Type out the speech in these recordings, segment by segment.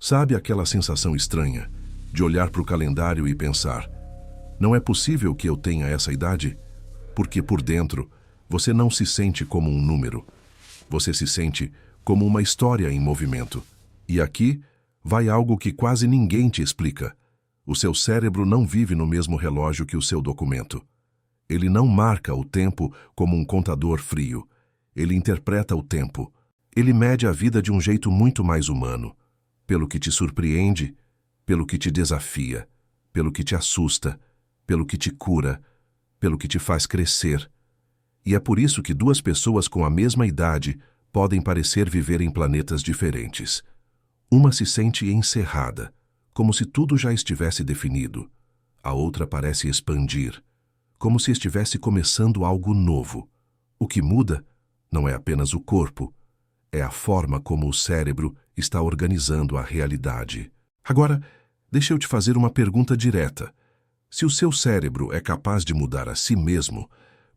Sabe aquela sensação estranha de olhar para o calendário e pensar: não é possível que eu tenha essa idade? Porque por dentro você não se sente como um número. Você se sente como uma história em movimento. E aqui vai algo que quase ninguém te explica. O seu cérebro não vive no mesmo relógio que o seu documento. Ele não marca o tempo como um contador frio. Ele interpreta o tempo. Ele mede a vida de um jeito muito mais humano. Pelo que te surpreende, pelo que te desafia, pelo que te assusta, pelo que te cura, pelo que te faz crescer. E é por isso que duas pessoas com a mesma idade podem parecer viver em planetas diferentes. Uma se sente encerrada, como se tudo já estivesse definido. A outra parece expandir, como se estivesse começando algo novo. O que muda não é apenas o corpo, é a forma como o cérebro está organizando a realidade. Agora, deixa eu te fazer uma pergunta direta. Se o seu cérebro é capaz de mudar a si mesmo,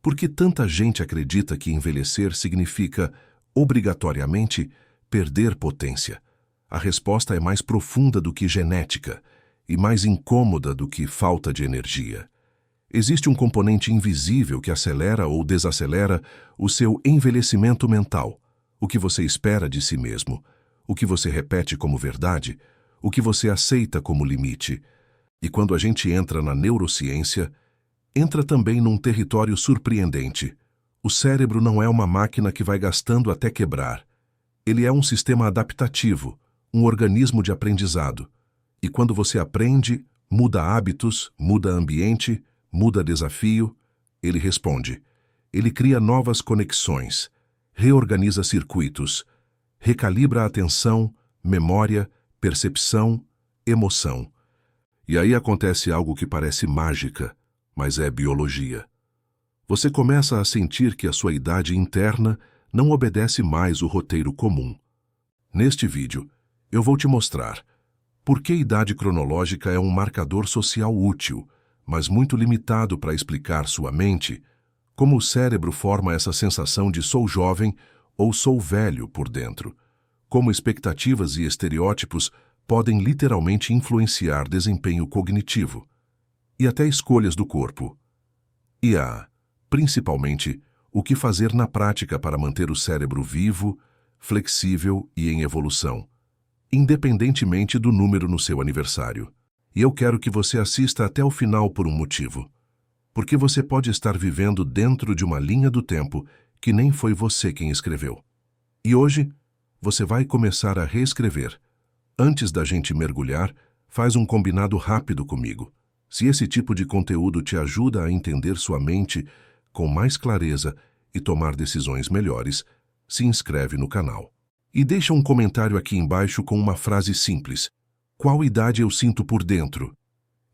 por que tanta gente acredita que envelhecer significa, obrigatoriamente, perder potência? A resposta é mais profunda do que genética e mais incômoda do que falta de energia. Existe um componente invisível que acelera ou desacelera o seu envelhecimento mental, o que você espera de si mesmo, o que você repete como verdade, o que você aceita como limite. E quando a gente entra na neurociência, entra também num território surpreendente. O cérebro não é uma máquina que vai gastando até quebrar. Ele é um sistema adaptativo, um organismo de aprendizado. E quando você aprende, muda hábitos, muda ambiente, muda desafio, ele responde. Ele cria novas conexões, reorganiza circuitos, recalibra a atenção, memória, percepção, emoção. E aí acontece algo que parece mágica, mas é biologia. Você começa a sentir que a sua idade interna não obedece mais o roteiro comum. Neste vídeo, eu vou te mostrar por que idade cronológica é um marcador social útil, mas muito limitado para explicar sua mente, como o cérebro forma essa sensação de sou jovem ou sou velho por dentro, como expectativas e estereótipos podem literalmente influenciar desempenho cognitivo e até escolhas do corpo. E principalmente, o que fazer na prática para manter o cérebro vivo, flexível e em evolução, independentemente do número no seu aniversário. E eu quero que você assista até o final por um motivo. Porque você pode estar vivendo dentro de uma linha do tempo que nem foi você quem escreveu. E hoje, você vai começar a reescrever. Antes da gente mergulhar, faz um combinado rápido comigo. Se esse tipo de conteúdo te ajuda a entender sua mente com mais clareza e tomar decisões melhores, se inscreve no canal. E deixa um comentário aqui embaixo com uma frase simples. Qual idade eu sinto por dentro?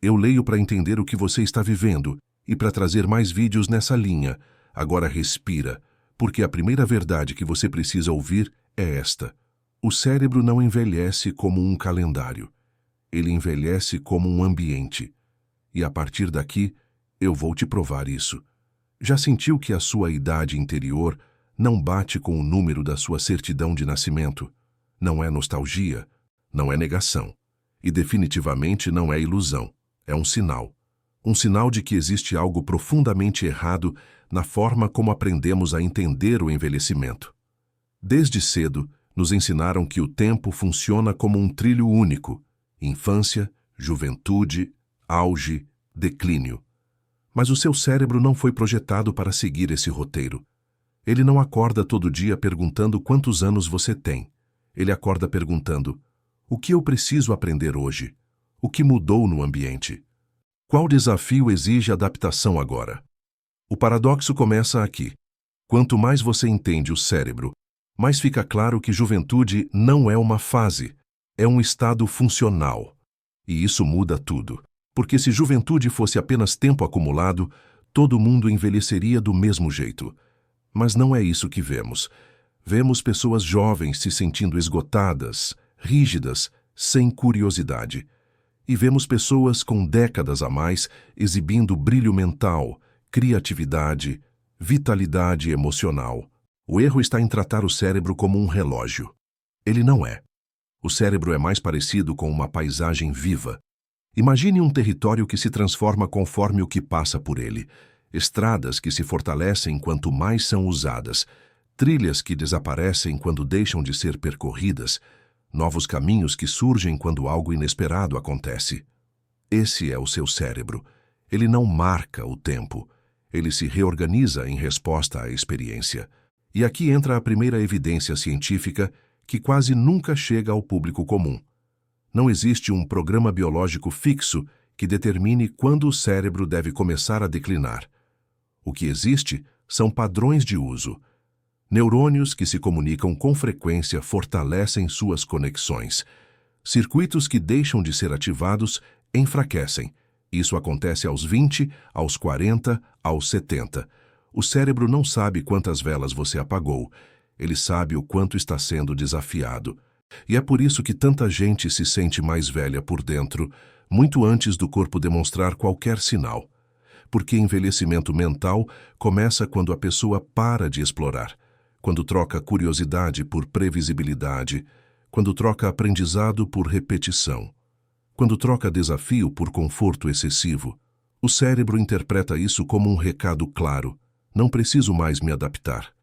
Eu leio para entender o que você está vivendo e para trazer mais vídeos nessa linha. Agora respira, porque a primeira verdade que você precisa ouvir é esta. O cérebro não envelhece como um calendário. Ele envelhece como um ambiente. E a partir daqui, eu vou te provar isso. Já sentiu que a sua idade interior não bate com o número da sua certidão de nascimento? Não é nostalgia, não é negação. E definitivamente não é ilusão. É um sinal. Um sinal de que existe algo profundamente errado na forma como aprendemos a entender o envelhecimento. Desde cedo, nos ensinaram que o tempo funciona como um trilho único: infância, juventude, auge, declínio. Mas o seu cérebro não foi projetado para seguir esse roteiro. Ele não acorda todo dia perguntando quantos anos você tem. Ele acorda perguntando: o que eu preciso aprender hoje? O que mudou no ambiente? Qual desafio exige adaptação agora? O paradoxo começa aqui. Quanto mais você entende o cérebro, mais fica claro que juventude não é uma fase, é um estado funcional. E isso muda tudo. Porque se juventude fosse apenas tempo acumulado, todo mundo envelheceria do mesmo jeito. Mas não é isso que vemos. Vemos pessoas jovens se sentindo esgotadas, rígidas, sem curiosidade. E vemos pessoas com décadas a mais exibindo brilho mental, criatividade, vitalidade emocional. O erro está em tratar o cérebro como um relógio. Ele não é. O cérebro é mais parecido com uma paisagem viva. Imagine um território que se transforma conforme o que passa por ele. Estradas que se fortalecem quanto mais são usadas, trilhas que desaparecem quando deixam de ser percorridas, novos caminhos que surgem quando algo inesperado acontece. Esse é o seu cérebro. Ele não marca o tempo. Ele se reorganiza em resposta à experiência. E aqui entra a primeira evidência científica que quase nunca chega ao público comum. Não existe um programa biológico fixo que determine quando o cérebro deve começar a declinar. O que existe são padrões de uso. Neurônios que se comunicam com frequência fortalecem suas conexões. Circuitos que deixam de ser ativados enfraquecem. Isso acontece aos 20, aos 40, aos 70. O cérebro não sabe quantas velas você apagou. Ele sabe o quanto está sendo desafiado. E é por isso que tanta gente se sente mais velha por dentro, muito antes do corpo demonstrar qualquer sinal. Porque envelhecimento mental começa quando a pessoa para de explorar, quando troca curiosidade por previsibilidade, quando troca aprendizado por repetição, quando troca desafio por conforto excessivo. O cérebro interpreta isso como um recado claro: não preciso mais me adaptar.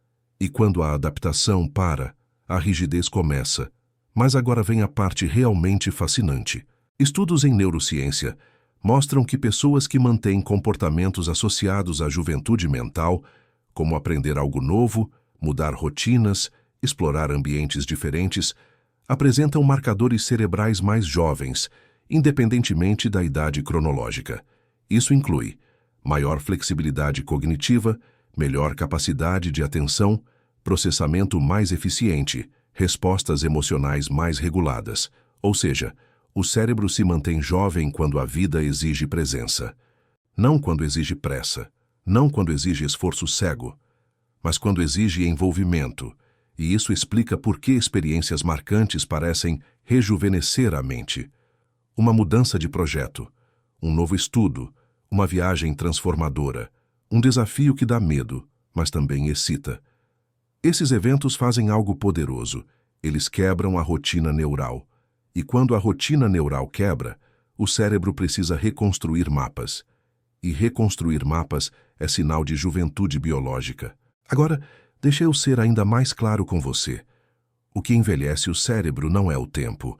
E quando a adaptação para, a rigidez começa. Mas agora vem a parte realmente fascinante. Estudos em neurociência mostram que pessoas que mantêm comportamentos associados à juventude mental, como aprender algo novo, mudar rotinas, explorar ambientes diferentes, apresentam marcadores cerebrais mais jovens, independentemente da idade cronológica. Isso inclui maior flexibilidade cognitiva, melhor capacidade de atenção, processamento mais eficiente, respostas emocionais mais reguladas. Ou seja, o cérebro se mantém jovem quando a vida exige presença. Não quando exige pressa, não quando exige esforço cego, mas quando exige envolvimento. E isso explica por que experiências marcantes parecem rejuvenescer a mente. Uma mudança de projeto, um novo estudo, uma viagem transformadora, um desafio que dá medo, mas também excita. Esses eventos fazem algo poderoso. Eles quebram a rotina neural. E quando a rotina neural quebra, o cérebro precisa reconstruir mapas. E reconstruir mapas é sinal de juventude biológica. Agora, deixa eu ser ainda mais claro com você. O que envelhece o cérebro não é o tempo.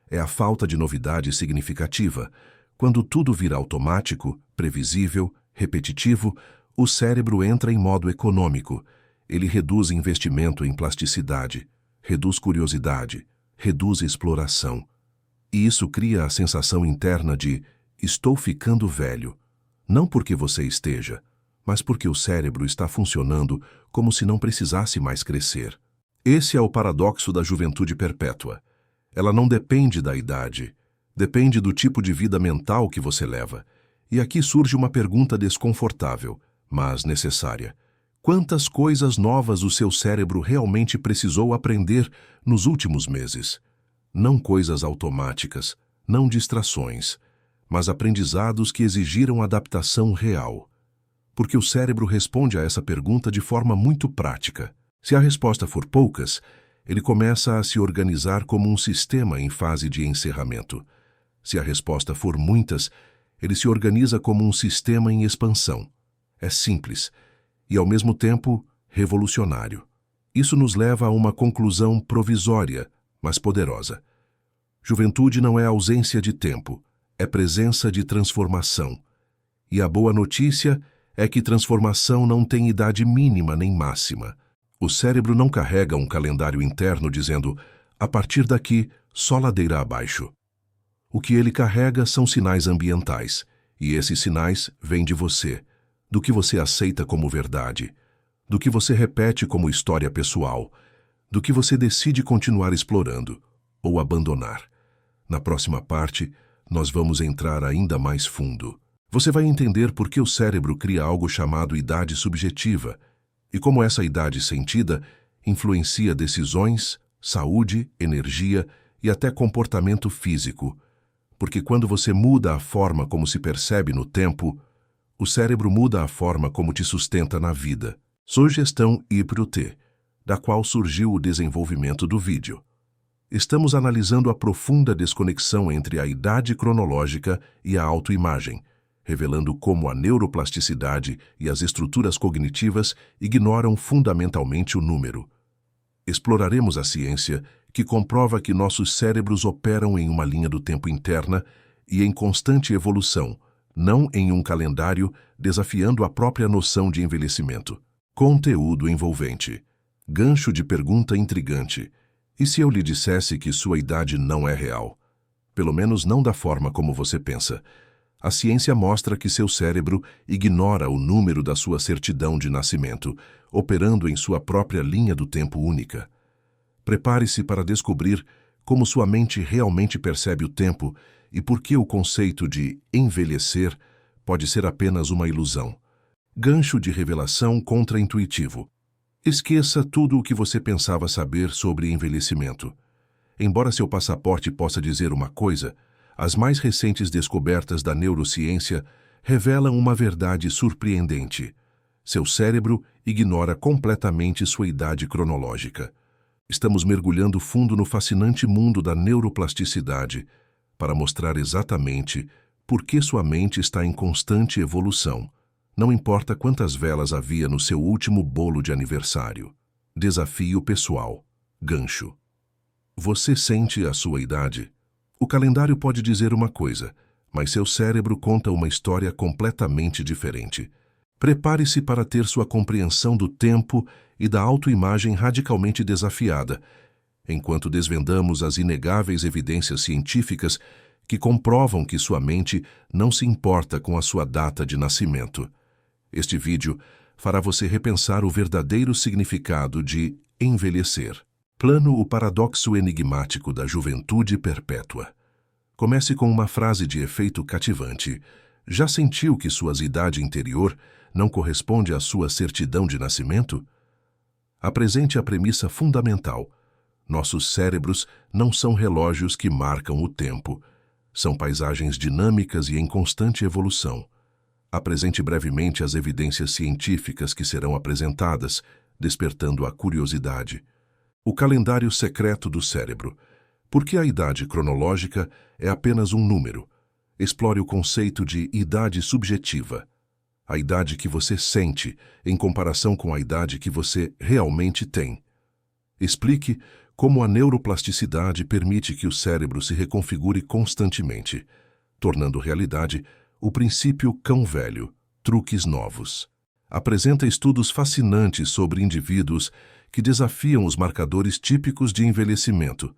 É a falta de novidade significativa. Quando tudo vira automático, previsível, repetitivo, o cérebro entra em modo econômico. Ele reduz investimento em plasticidade, reduz curiosidade, reduz exploração. E isso cria a sensação interna de estou ficando velho. Não porque você esteja, mas porque o cérebro está funcionando como se não precisasse mais crescer. Esse é o paradoxo da juventude perpétua. Ela não depende da idade, depende do tipo de vida mental que você leva. E aqui surge uma pergunta desconfortável, mas necessária. Quantas coisas novas o seu cérebro realmente precisou aprender nos últimos meses? Não coisas automáticas, não distrações, mas aprendizados que exigiram adaptação real. Porque o cérebro responde a essa pergunta de forma muito prática. Se a resposta for poucas, ele começa a se organizar como um sistema em fase de encerramento. Se a resposta for muitas, ele se organiza como um sistema em expansão. É simples e, ao mesmo tempo, revolucionário. Isso nos leva a uma conclusão provisória, mas poderosa. Juventude não é ausência de tempo, é presença de transformação. E a boa notícia é que transformação não tem idade mínima nem máxima. O cérebro não carrega um calendário interno dizendo, a partir daqui, só ladeira abaixo. O que ele carrega são sinais ambientais, e esses sinais vêm de você, do que você aceita como verdade, do que você repete como história pessoal, do que você decide continuar explorando ou abandonar. Na próxima parte, nós vamos entrar ainda mais fundo. Você vai entender por que o cérebro cria algo chamado idade subjetiva e como essa idade sentida influencia decisões, saúde, energia e até comportamento físico. Porque quando você muda a forma como se percebe no tempo, o cérebro muda a forma como te sustenta na vida. Sugestão IPRO-T, da qual surgiu o desenvolvimento do vídeo. Estamos analisando a profunda desconexão entre a idade cronológica e a autoimagem, revelando como a neuroplasticidade e as estruturas cognitivas ignoram fundamentalmente o número. Exploraremos a ciência que comprova que nossos cérebros operam em uma linha do tempo interna e em constante evolução, não em um calendário, desafiando a própria noção de envelhecimento. Conteúdo envolvente. Gancho de pergunta intrigante. E se eu lhe dissesse que sua idade não é real? Pelo menos não da forma como você pensa. A ciência mostra que seu cérebro ignora o número da sua certidão de nascimento, operando em sua própria linha do tempo única. Prepare-se para descobrir como sua mente realmente percebe o tempo e por que o conceito de envelhecer pode ser apenas uma ilusão. Gancho de revelação contraintuitivo. Esqueça tudo o que você pensava saber sobre envelhecimento. Embora seu passaporte possa dizer uma coisa, as mais recentes descobertas da neurociência revelam uma verdade surpreendente. Seu cérebro ignora completamente sua idade cronológica. Estamos mergulhando fundo no fascinante mundo da neuroplasticidade para mostrar exatamente por que sua mente está em constante evolução. Não importa quantas velas havia no seu último bolo de aniversário. Desafio pessoal. Gancho. Você sente a sua idade? O calendário pode dizer uma coisa, mas seu cérebro conta uma história completamente diferente. Prepare-se para ter sua compreensão do tempo e da autoimagem radicalmente desafiada, enquanto desvendamos as inegáveis evidências científicas que comprovam que sua mente não se importa com a sua data de nascimento. Este vídeo fará você repensar o verdadeiro significado de envelhecer. Plano o paradoxo enigmático da juventude perpétua. Comece com uma frase de efeito cativante. Já sentiu que sua idade interior não corresponde à sua certidão de nascimento? Apresente a premissa fundamental. Nossos cérebros não são relógios que marcam o tempo. São paisagens dinâmicas e em constante evolução. Apresente brevemente as evidências científicas que serão apresentadas, despertando a curiosidade. O calendário secreto do cérebro. Porque a idade cronológica é apenas um número. Explore o conceito de idade subjetiva. A idade que você sente em comparação com a idade que você realmente tem. Explique como a neuroplasticidade permite que o cérebro se reconfigure constantemente, tornando realidade o princípio cão velho, truques novos. Apresenta estudos fascinantes sobre indivíduos que desafiam os marcadores típicos de envelhecimento,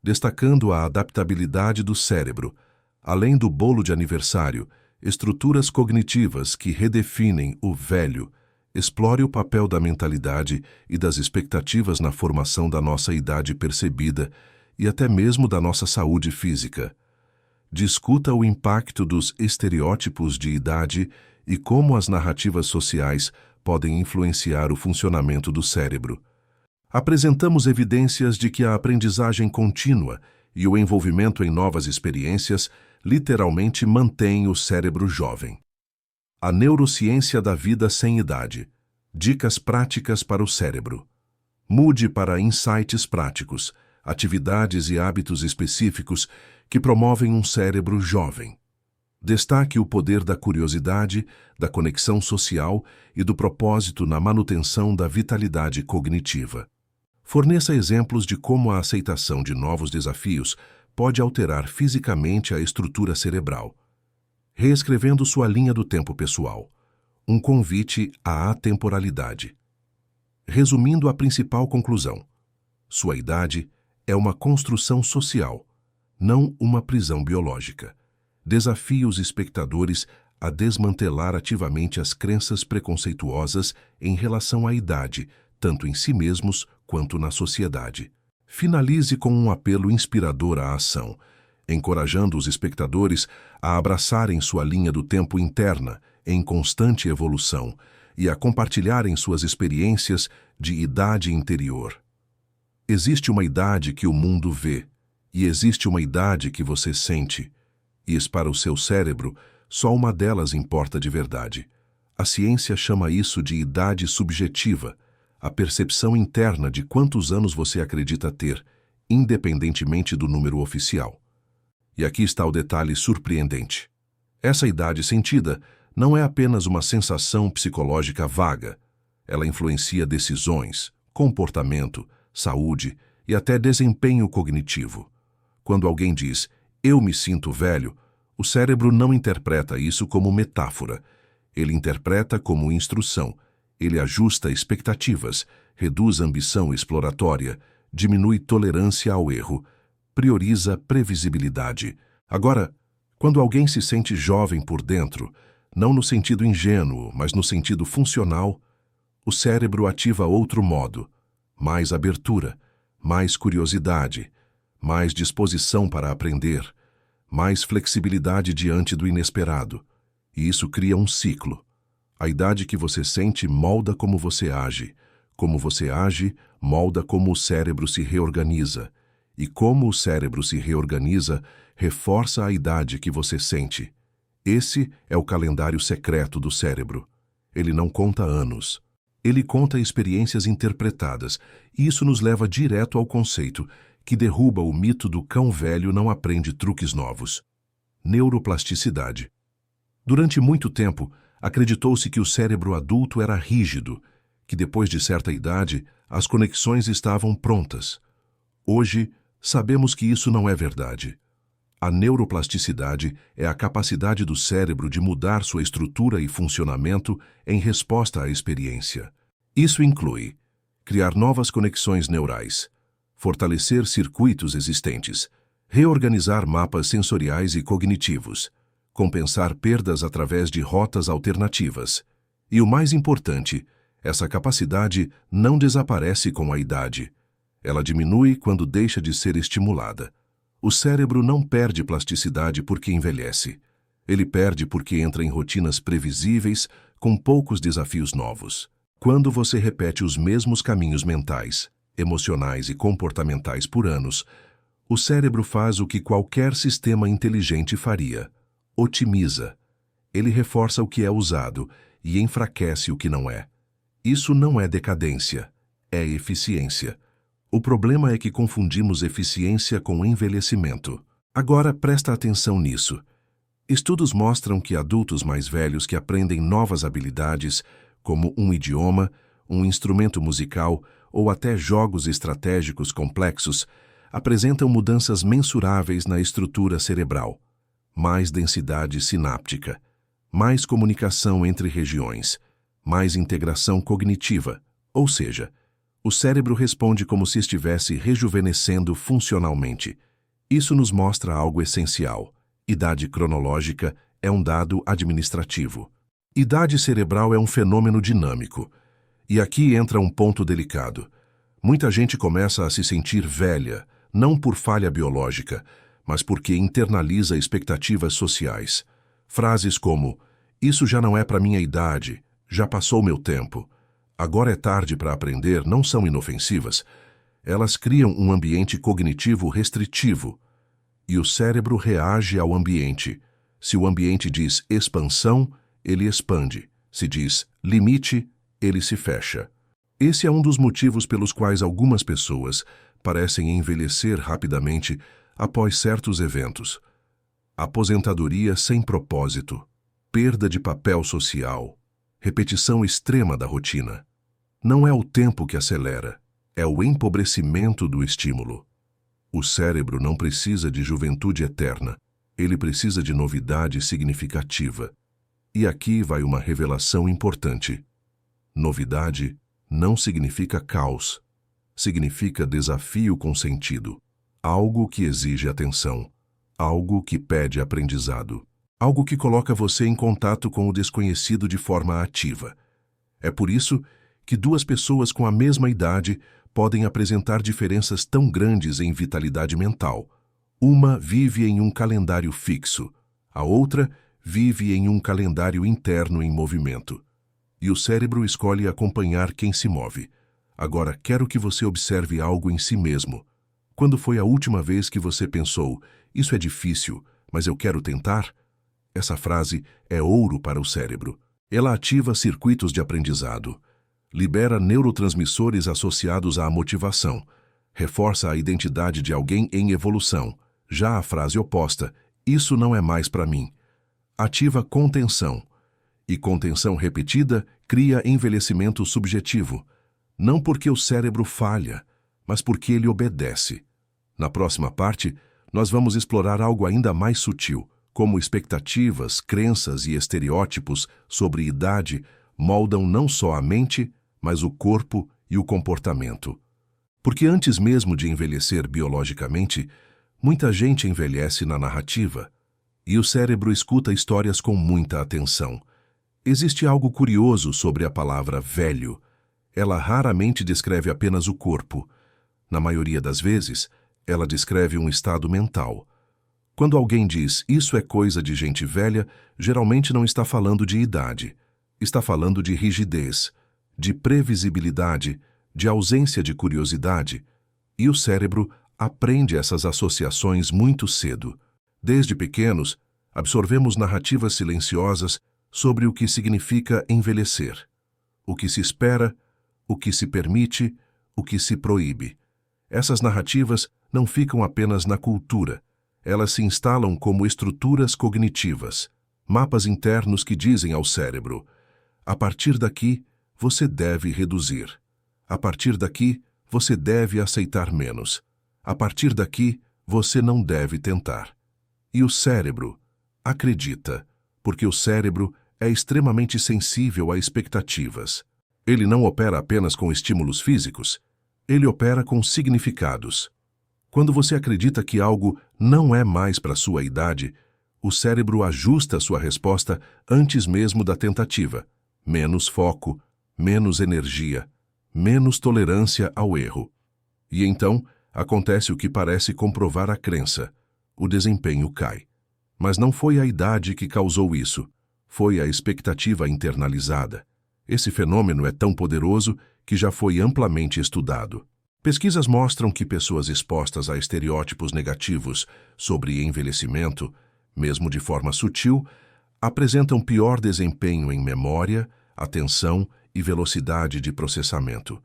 destacando a adaptabilidade do cérebro, além do bolo de aniversário, estruturas cognitivas que redefinem o velho. Explore o papel da mentalidade e das expectativas na formação da nossa idade percebida e até mesmo da nossa saúde física. Discuta o impacto dos estereótipos de idade e como as narrativas sociais podem influenciar o funcionamento do cérebro. Apresentamos evidências de que a aprendizagem contínua e o envolvimento em novas experiências literalmente mantêm o cérebro jovem. A neurociência da vida sem idade. Dicas práticas para o cérebro. Mude para insights práticos, atividades e hábitos específicos que promovem um cérebro jovem. Destaque o poder da curiosidade, da conexão social e do propósito na manutenção da vitalidade cognitiva. Forneça exemplos de como a aceitação de novos desafios pode alterar fisicamente a estrutura cerebral. Reescrevendo sua linha do tempo pessoal. Um convite à atemporalidade. Resumindo a principal conclusão. Sua idade é uma construção social, não uma prisão biológica. Desafie os espectadores a desmantelar ativamente as crenças preconceituosas em relação à idade, tanto em si mesmos quanto na sociedade. Finalize com um apelo inspirador à ação, encorajando os espectadores a abraçarem sua linha do tempo interna, em constante evolução, e a compartilharem suas experiências de idade interior. Existe uma idade que o mundo vê, e existe uma idade que você sente, e para o seu cérebro, só uma delas importa de verdade. A ciência chama isso de idade subjetiva, a percepção interna de quantos anos você acredita ter, independentemente do número oficial. E aqui está o detalhe surpreendente. Essa idade sentida não é apenas uma sensação psicológica vaga. Ela influencia decisões, comportamento, saúde e até desempenho cognitivo. Quando alguém diz, "eu me sinto velho", o cérebro não interpreta isso como metáfora. Ele interpreta como instrução. Ele ajusta expectativas, reduz ambição exploratória, diminui tolerância ao erro, prioriza previsibilidade. Agora, quando alguém se sente jovem por dentro, não no sentido ingênuo, mas no sentido funcional, o cérebro ativa outro modo, mais abertura, mais curiosidade, mais disposição para aprender, mais flexibilidade diante do inesperado. E isso cria um ciclo. A idade que você sente molda como você age. Como você age, molda como o cérebro se reorganiza. E como o cérebro se reorganiza, reforça a idade que você sente. Esse é o calendário secreto do cérebro. Ele não conta anos. Ele conta experiências interpretadas, e isso nos leva direto ao conceito que derruba o mito do cão velho não aprende truques novos. Neuroplasticidade. Durante muito tempo, acreditou-se que o cérebro adulto era rígido, que depois de certa idade, as conexões estavam prontas. Hoje, sabemos que isso não é verdade. A neuroplasticidade é a capacidade do cérebro de mudar sua estrutura e funcionamento em resposta à experiência. Isso inclui criar novas conexões neurais, fortalecer circuitos existentes, reorganizar mapas sensoriais e cognitivos, compensar perdas através de rotas alternativas. E o mais importante, essa capacidade não desaparece com a idade. Ela diminui quando deixa de ser estimulada. O cérebro não perde plasticidade porque envelhece. Ele perde porque entra em rotinas previsíveis, com poucos desafios novos. Quando você repete os mesmos caminhos mentais, emocionais e comportamentais por anos, o cérebro faz o que qualquer sistema inteligente faria: otimiza. Ele reforça o que é usado e enfraquece o que não é. Isso não é decadência, é eficiência. O problema é que confundimos eficiência com envelhecimento. Agora presta atenção nisso. Estudos mostram que adultos mais velhos que aprendem novas habilidades, como um idioma, um instrumento musical ou até jogos estratégicos complexos, apresentam mudanças mensuráveis na estrutura cerebral. Mais densidade sináptica, mais comunicação entre regiões, mais integração cognitiva, ou seja, o cérebro responde como se estivesse rejuvenescendo funcionalmente. Isso nos mostra algo essencial. Idade cronológica é um dado administrativo. Idade cerebral é um fenômeno dinâmico. E aqui entra um ponto delicado. Muita gente começa a se sentir velha, não por falha biológica, mas porque internaliza expectativas sociais. Frases como, "isso já não é para minha idade, já passou meu tempo", "agora é tarde para aprender", não são inofensivas. Elas criam um ambiente cognitivo restritivo. E o cérebro reage ao ambiente. Se o ambiente diz expansão, ele expande. Se diz limite, ele se fecha. Esse é um dos motivos pelos quais algumas pessoas parecem envelhecer rapidamente após certos eventos. Aposentadoria sem propósito, perda de papel social, repetição extrema da rotina. Não é o tempo que acelera, é o empobrecimento do estímulo. O cérebro não precisa de juventude eterna, ele precisa de novidade significativa. E aqui vai uma revelação importante. Novidade não significa caos, significa desafio com sentido, algo que exige atenção, algo que pede aprendizado, algo que coloca você em contato com o desconhecido de forma ativa. É por isso que duas pessoas com a mesma idade podem apresentar diferenças tão grandes em vitalidade mental. Uma vive em um calendário fixo, a outra vive em um calendário interno em movimento. E o cérebro escolhe acompanhar quem se move. Agora, quero que você observe algo em si mesmo. Quando foi a última vez que você pensou, "isso é difícil, mas eu quero tentar"? Essa frase é ouro para o cérebro. Ela ativa circuitos de aprendizado, libera neurotransmissores associados à motivação, reforça a identidade de alguém em evolução. Já a frase oposta, isso não é mais para mim, ativa contenção. E contenção repetida cria envelhecimento subjetivo, não porque o cérebro falha, mas porque ele obedece. Na próxima parte, nós vamos explorar algo ainda mais sutil, como expectativas, crenças e estereótipos sobre idade moldam não só a mente, mas o corpo e o comportamento. Porque antes mesmo de envelhecer biologicamente, muita gente envelhece na narrativa, e o cérebro escuta histórias com muita atenção. Existe algo curioso sobre a palavra velho. Ela raramente descreve apenas o corpo. Na maioria das vezes, ela descreve um estado mental. Quando alguém diz isso é coisa de gente velha, geralmente não está falando de idade. Está falando de rigidez, de previsibilidade, de ausência de curiosidade. E o cérebro aprende essas associações muito cedo. Desde pequenos, absorvemos narrativas silenciosas sobre o que significa envelhecer, o que se espera, o que se permite, o que se proíbe. Essas narrativas não ficam apenas na cultura, elas se instalam como estruturas cognitivas, mapas internos que dizem ao cérebro: a partir daqui, você deve reduzir. A partir daqui, você deve aceitar menos. A partir daqui, você não deve tentar. E o cérebro acredita, porque o cérebro é extremamente sensível a expectativas. Ele não opera apenas com estímulos físicos, ele opera com significados. Quando você acredita que algo não é mais para sua idade, o cérebro ajusta sua resposta antes mesmo da tentativa. Menos foco, menos energia, menos tolerância ao erro. E então, acontece o que parece comprovar a crença. O desempenho cai. Mas não foi a idade que causou isso. Foi a expectativa internalizada. Esse fenômeno é tão poderoso que já foi amplamente estudado. Pesquisas mostram que pessoas expostas a estereótipos negativos sobre envelhecimento, mesmo de forma sutil, apresentam pior desempenho em memória, atenção e velocidade de processamento.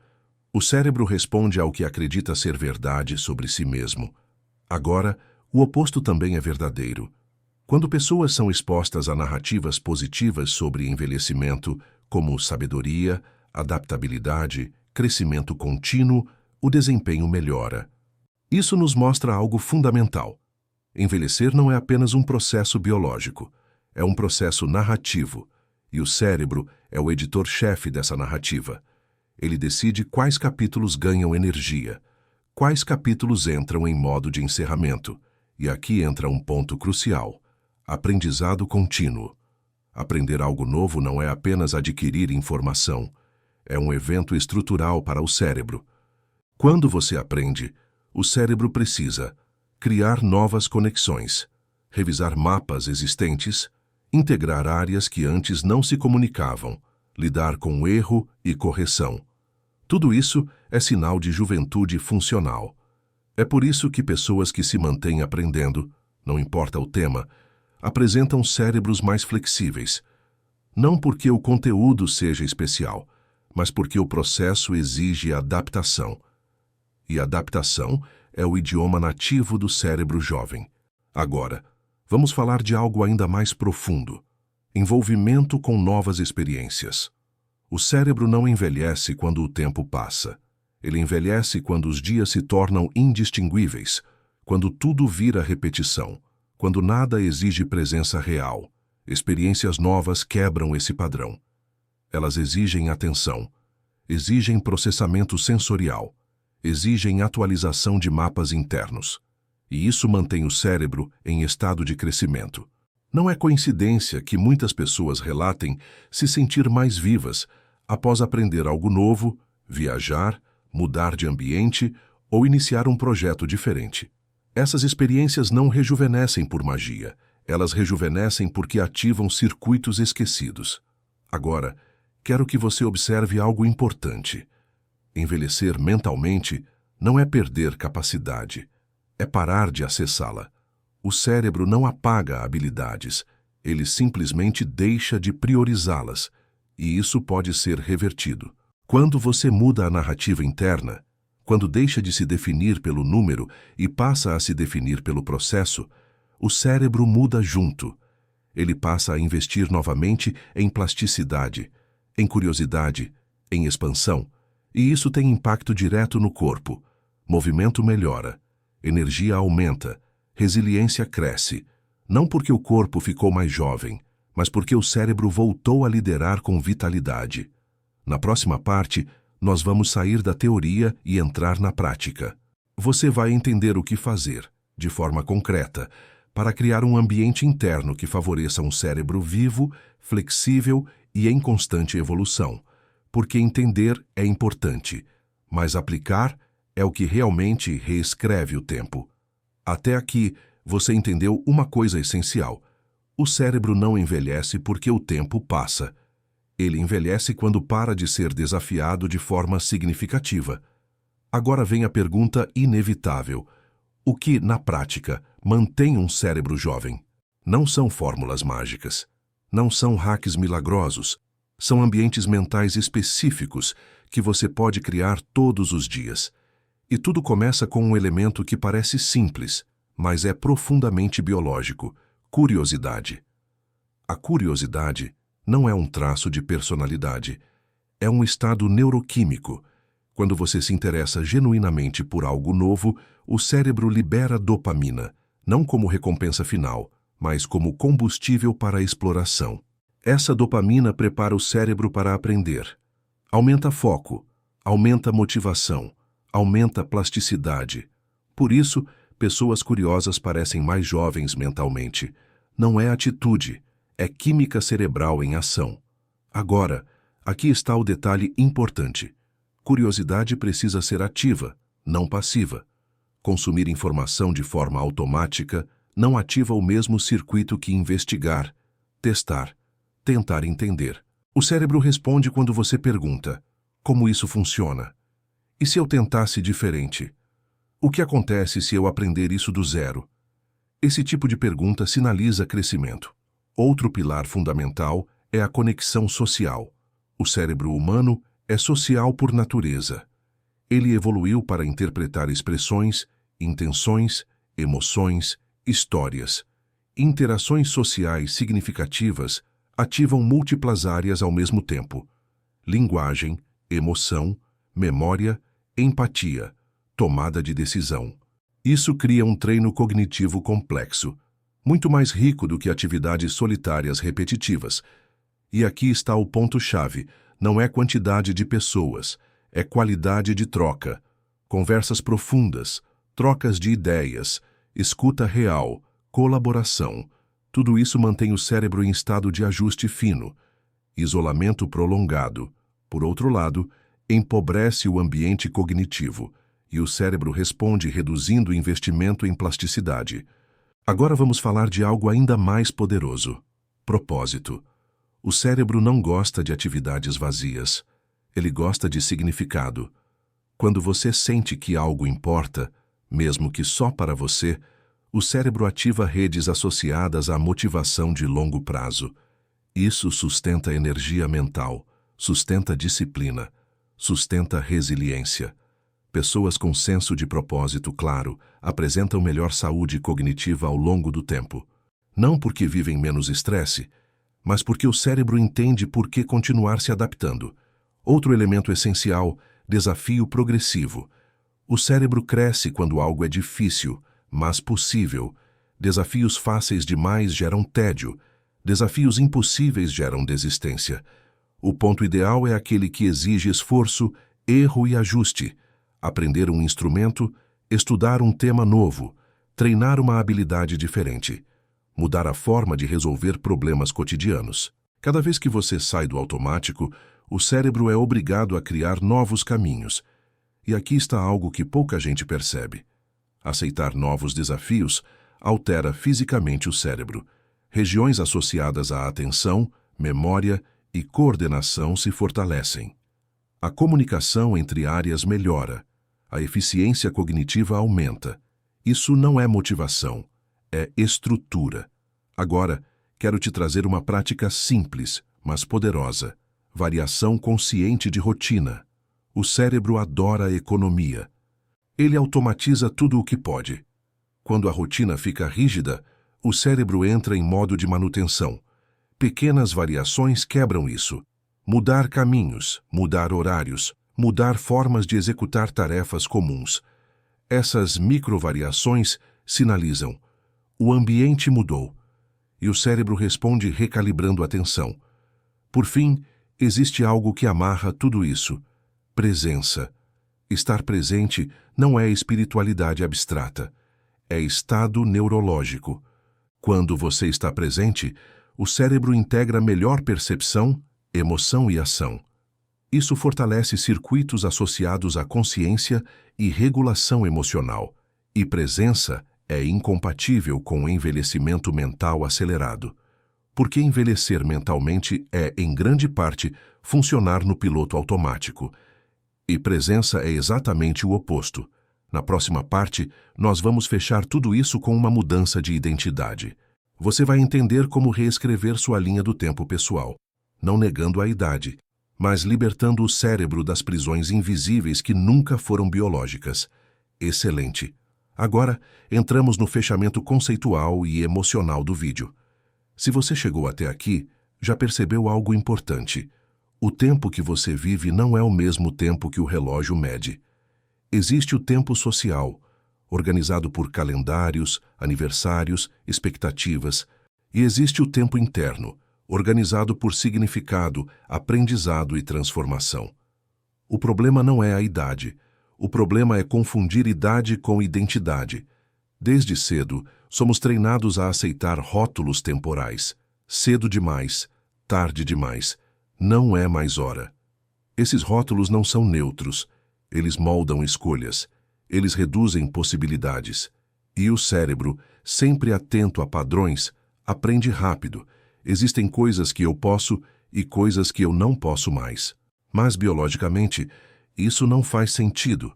O cérebro responde ao que acredita ser verdade sobre si mesmo. Agora, o oposto também é verdadeiro. Quando pessoas são expostas a narrativas positivas sobre envelhecimento, como sabedoria, adaptabilidade, crescimento contínuo, o desempenho melhora. Isso nos mostra algo fundamental. Envelhecer não é apenas um processo biológico, é um processo narrativo, e o cérebro é o editor-chefe dessa narrativa. Ele decide quais capítulos ganham energia, quais capítulos entram em modo de encerramento. E aqui entra um ponto crucial: aprendizado contínuo. Aprender algo novo não é apenas adquirir informação, é um evento estrutural para o cérebro. Quando você aprende, o cérebro precisa criar novas conexões, revisar mapas existentes, integrar áreas que antes não se comunicavam, lidar com erro e correção. Tudo isso é sinal de juventude funcional. É por isso que pessoas que se mantêm aprendendo, não importa o tema, apresentam cérebros mais flexíveis. Não porque o conteúdo seja especial, mas porque o processo exige adaptação. E adaptação é o idioma nativo do cérebro jovem. Agora, vamos falar de algo ainda mais profundo: envolvimento com novas experiências. O cérebro não envelhece quando o tempo passa. Ele envelhece quando os dias se tornam indistinguíveis, quando tudo vira repetição, quando nada exige presença real. Experiências novas quebram esse padrão. Elas exigem atenção, exigem processamento sensorial, exigem atualização de mapas internos. E isso mantém o cérebro em estado de crescimento. Não é coincidência que muitas pessoas relatem se sentir mais vivas após aprender algo novo, viajar, mudar de ambiente ou iniciar um projeto diferente. Essas experiências não rejuvenescem por magia, elas rejuvenescem porque ativam circuitos esquecidos. Agora, quero que você observe algo importante. Envelhecer mentalmente não é perder capacidade, é parar de acessá-la. O cérebro não apaga habilidades, ele simplesmente deixa de priorizá-las, e isso pode ser revertido. Quando você muda a narrativa interna, Quando deixa de se definir pelo número e passa a se definir pelo processo, o cérebro muda junto. Ele passa a investir novamente em plasticidade, em curiosidade, em expansão, e isso tem impacto direto no corpo. Movimento melhora, energia aumenta, resiliência cresce, não porque o corpo ficou mais jovem, mas porque o cérebro voltou a liderar com vitalidade. Na próxima parte, nós vamos sair da teoria e entrar na prática. Você vai entender o que fazer, de forma concreta, para criar um ambiente interno que favoreça um cérebro vivo, flexível e em constante evolução. Porque entender é importante, mas aplicar é o que realmente reescreve o tempo. Até aqui, você entendeu uma coisa essencial. O cérebro não envelhece porque o tempo passa. Ele envelhece quando para de ser desafiado de forma significativa. Agora vem a pergunta inevitável. O que, na prática, mantém um cérebro jovem? Não são fórmulas mágicas. Não são hacks milagrosos. São ambientes mentais específicos que você pode criar todos os dias. E tudo começa com um elemento que parece simples, mas é profundamente biológico: curiosidade. A curiosidade não é um traço de personalidade, é um estado neuroquímico. Quando você se interessa genuinamente por algo novo, o cérebro libera dopamina, não como recompensa final, mas como combustível para a exploração. Essa dopamina prepara o cérebro para aprender. Aumenta foco, aumenta motivação, aumenta plasticidade. Por isso, pessoas curiosas parecem mais jovens mentalmente. Não é atitude, é química cerebral em ação. Agora, aqui está o detalhe importante. Curiosidade precisa ser ativa, não passiva. Consumir informação de forma automática não ativa o mesmo circuito que investigar, testar, tentar entender. O cérebro responde quando você pergunta: como isso funciona? E se eu tentasse diferente? O que acontece se eu aprender isso do zero? Esse tipo de pergunta sinaliza crescimento. Outro pilar fundamental é a conexão social. O cérebro humano é social por natureza. Ele evoluiu para interpretar expressões, intenções, emoções, histórias. Interações sociais significativas ativam múltiplas áreas ao mesmo tempo: linguagem, emoção, memória, empatia, tomada de decisão. Isso cria um treino cognitivo complexo, muito mais rico do que atividades solitárias repetitivas. E aqui está o ponto-chave: não é quantidade de pessoas, é qualidade de troca. Conversas profundas, trocas de ideias, escuta real, colaboração. Tudo isso mantém o cérebro em estado de ajuste fino. Isolamento prolongado, por outro lado, empobrece o ambiente cognitivo, e o cérebro responde reduzindo o investimento em plasticidade. Agora vamos falar de algo ainda mais poderoso: propósito. O cérebro não gosta de atividades vazias. Ele gosta de significado. Quando você sente que algo importa, mesmo que só para você, o cérebro ativa redes associadas à motivação de longo prazo. Isso sustenta energia mental, sustenta disciplina, sustenta resiliência. Pessoas com senso de propósito claro apresentam melhor saúde cognitiva ao longo do tempo. Não porque vivem menos estresse, mas porque o cérebro entende por que continuar se adaptando. Outro elemento essencial: desafio progressivo. O cérebro cresce quando algo é difícil, mas possível. Desafios fáceis demais geram tédio. Desafios impossíveis geram desistência. O ponto ideal é aquele que exige esforço, erro e ajuste. Aprender um instrumento, estudar um tema novo, treinar uma habilidade diferente, mudar a forma de resolver problemas cotidianos. Cada vez que você sai do automático, o cérebro é obrigado a criar novos caminhos. E aqui está algo que pouca gente percebe. Aceitar novos desafios altera fisicamente o cérebro. Regiões associadas à atenção, memória e coordenação se fortalecem. A comunicação entre áreas melhora. A eficiência cognitiva aumenta. Isso não é motivação, é estrutura. Agora, quero te trazer uma prática simples, mas poderosa: variação consciente de rotina. O cérebro adora a economia. Ele automatiza tudo o que pode. Quando a rotina fica rígida, o cérebro entra em modo de manutenção. Pequenas variações quebram isso. Mudar caminhos, mudar horários, mudar formas de executar tarefas comuns. Essas microvariações sinalizam: o ambiente mudou. E o cérebro responde recalibrando a atenção. Por fim, existe algo que amarra tudo isso: presença. Estar presente não é espiritualidade abstrata. É estado neurológico. Quando você está presente, o cérebro integra melhor percepção, emoção e ação. Isso fortalece circuitos associados à consciência e regulação emocional. E presença é incompatível com o envelhecimento mental acelerado. Porque envelhecer mentalmente é, em grande parte, funcionar no piloto automático. E presença é exatamente o oposto. Na próxima parte, nós vamos fechar tudo isso com uma mudança de identidade. Você vai entender como reescrever sua linha do tempo pessoal, não negando a idade, mas libertando o cérebro das prisões invisíveis que nunca foram biológicas. Excelente! Agora, entramos no fechamento conceitual e emocional do vídeo. Se você chegou até aqui, já percebeu algo importante. O tempo que você vive não é o mesmo tempo que o relógio mede. Existe o tempo social, organizado por calendários, aniversários, expectativas, e existe o tempo interno, organizado por significado, aprendizado e transformação. O problema não é a idade. O problema é confundir idade com identidade. Desde cedo, somos treinados a aceitar rótulos temporais. Cedo demais, tarde demais. Não é mais hora. Esses rótulos não são neutros. Eles moldam escolhas. Eles reduzem possibilidades. E o cérebro, sempre atento a padrões, aprende rápido. Existem coisas que eu posso e coisas que eu não posso mais. Mas, biologicamente, isso não faz sentido.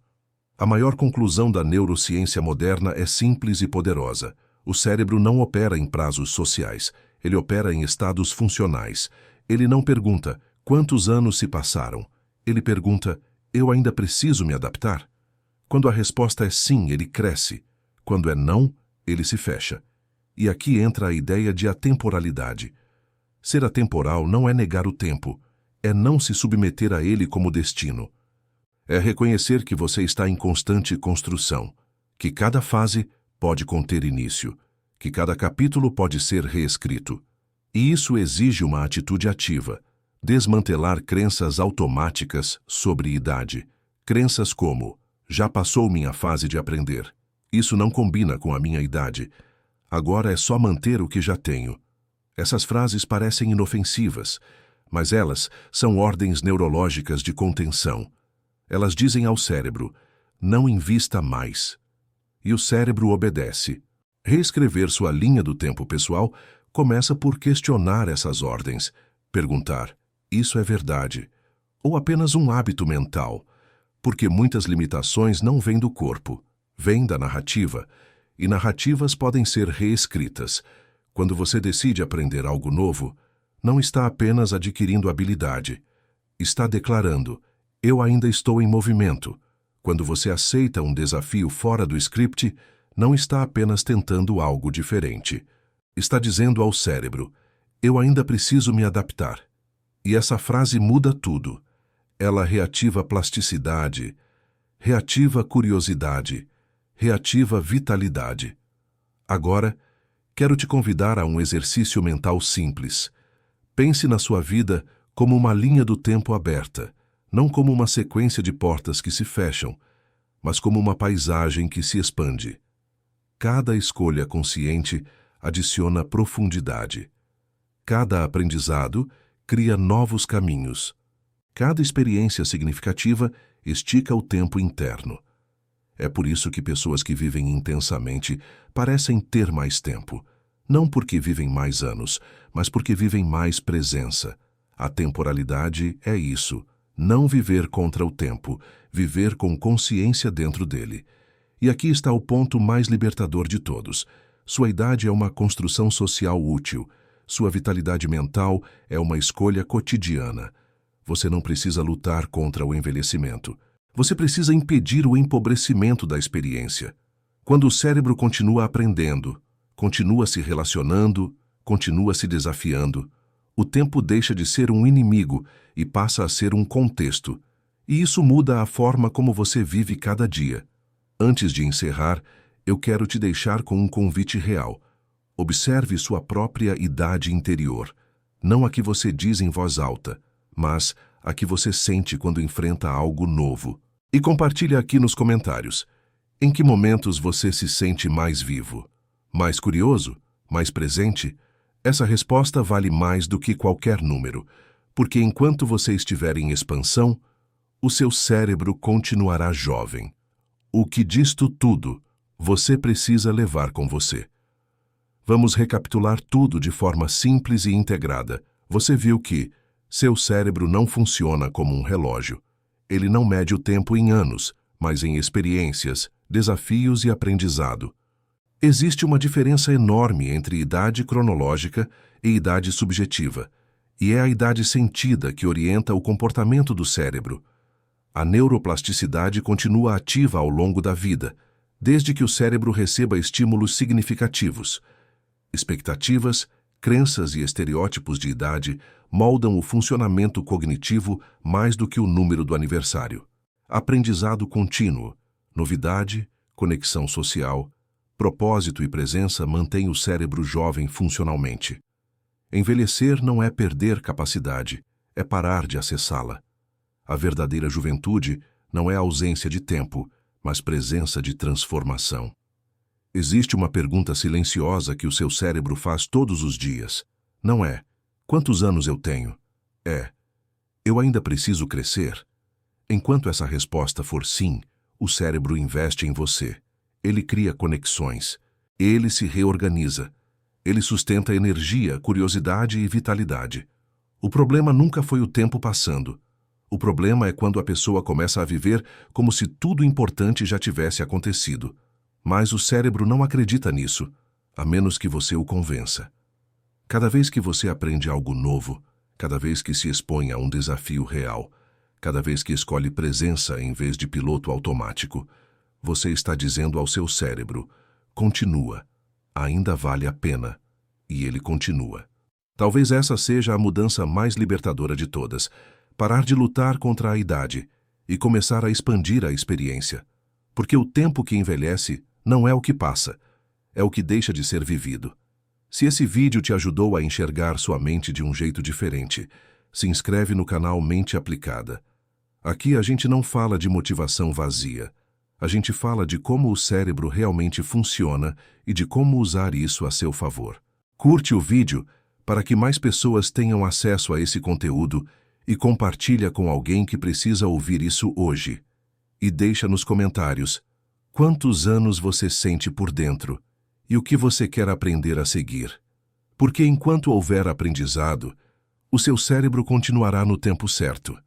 A maior conclusão da neurociência moderna é simples e poderosa. O cérebro não opera em prazos sociais. Ele opera em estados funcionais. Ele não pergunta: quantos anos se passaram? Ele pergunta: eu ainda preciso me adaptar? Quando a resposta é sim, ele cresce. Quando é não, ele se fecha. E aqui entra a ideia de atemporalidade. Ser atemporal não é negar o tempo, é não se submeter a ele como destino. É reconhecer que você está em constante construção, que cada fase pode conter início, que cada capítulo pode ser reescrito. E isso exige uma atitude ativa, desmantelar crenças automáticas sobre idade. Crenças como: já passou minha fase de aprender. Isso não combina com a minha idade. Agora é só manter o que já tenho. Essas frases parecem inofensivas, mas elas são ordens neurológicas de contenção. Elas dizem ao cérebro: não invista mais. E o cérebro obedece. Reescrever sua linha do tempo pessoal começa por questionar essas ordens, perguntar: isso é verdade? Ou apenas um hábito mental? Porque muitas limitações não vêm do corpo, vêm da narrativa, e narrativas podem ser reescritas. Quando você decide aprender algo novo, não está apenas adquirindo habilidade, está declarando: eu ainda estou em movimento. Quando você aceita um desafio fora do script, não está apenas tentando algo diferente. Está dizendo ao cérebro: eu ainda preciso me adaptar. E essa frase muda tudo. Ela reativa plasticidade, reativa curiosidade, reativa vitalidade. Agora, quero te convidar a um exercício mental simples. Pense na sua vida como uma linha do tempo aberta, não como uma sequência de portas que se fecham, mas como uma paisagem que se expande. Cada escolha consciente adiciona profundidade. Cada aprendizado cria novos caminhos. Cada experiência significativa estica o tempo interno. É por isso que pessoas que vivem intensamente parecem ter mais tempo. Não porque vivem mais anos, mas porque vivem mais presença. A temporalidade é isso. Não viver contra o tempo, viver com consciência dentro dele. E aqui está o ponto mais libertador de todos. Sua idade é uma construção social útil. Sua vitalidade mental é uma escolha cotidiana. Você não precisa lutar contra o envelhecimento. Você precisa impedir o empobrecimento da experiência. Quando o cérebro continua aprendendo, continua se relacionando, continua se desafiando, o tempo deixa de ser um inimigo e passa a ser um contexto. E isso muda a forma como você vive cada dia. Antes de encerrar, eu quero te deixar com um convite real. Observe sua própria idade interior, não a que você diz em voz alta, mas a que você sente quando enfrenta algo novo. E compartilhe aqui nos comentários. Em que momentos você se sente mais vivo? Mais curioso? Mais presente? Essa resposta vale mais do que qualquer número, porque enquanto você estiver em expansão, o seu cérebro continuará jovem. O que disto tudo você precisa levar com você. Vamos recapitular tudo de forma simples e integrada. Você viu que seu cérebro não funciona como um relógio. Ele não mede o tempo em anos, mas em experiências, desafios e aprendizado. Existe uma diferença enorme entre idade cronológica e idade subjetiva, e é a idade sentida que orienta o comportamento do cérebro. A neuroplasticidade continua ativa ao longo da vida, desde que o cérebro receba estímulos significativos. Expectativas, crenças e estereótipos de idade moldam o funcionamento cognitivo mais do que o número do aniversário. Aprendizado contínuo, novidade, conexão social, propósito e presença mantêm o cérebro jovem funcionalmente. Envelhecer não é perder capacidade, é parar de acessá-la. A verdadeira juventude não é ausência de tempo, mas presença de transformação. Existe uma pergunta silenciosa que o seu cérebro faz todos os dias. Não é, quantos anos eu tenho? É, eu ainda preciso crescer? Enquanto essa resposta for sim, o cérebro investe em você. Ele cria conexões. Ele se reorganiza. Ele sustenta energia, curiosidade e vitalidade. O problema nunca foi o tempo passando. O problema é quando a pessoa começa a viver como se tudo importante já tivesse acontecido. Mas o cérebro não acredita nisso, a menos que você o convença. Cada vez que você aprende algo novo, cada vez que se expõe a um desafio real, cada vez que escolhe presença em vez de piloto automático, você está dizendo ao seu cérebro, continua, ainda vale a pena, e ele continua. Talvez essa seja a mudança mais libertadora de todas, parar de lutar contra a idade e começar a expandir a experiência. Porque o tempo que envelhece não é o que passa, é o que deixa de ser vivido. Se esse vídeo te ajudou a enxergar sua mente de um jeito diferente, se inscreve no canal Mente Aplicada. Aqui a gente não fala de motivação vazia. A gente fala de como o cérebro realmente funciona e de como usar isso a seu favor. Curte o vídeo para que mais pessoas tenham acesso a esse conteúdo e compartilha com alguém que precisa ouvir isso hoje. E deixa nos comentários quantos anos você sente por dentro e o que você quer aprender a seguir. Porque enquanto houver aprendizado, o seu cérebro continuará no tempo certo.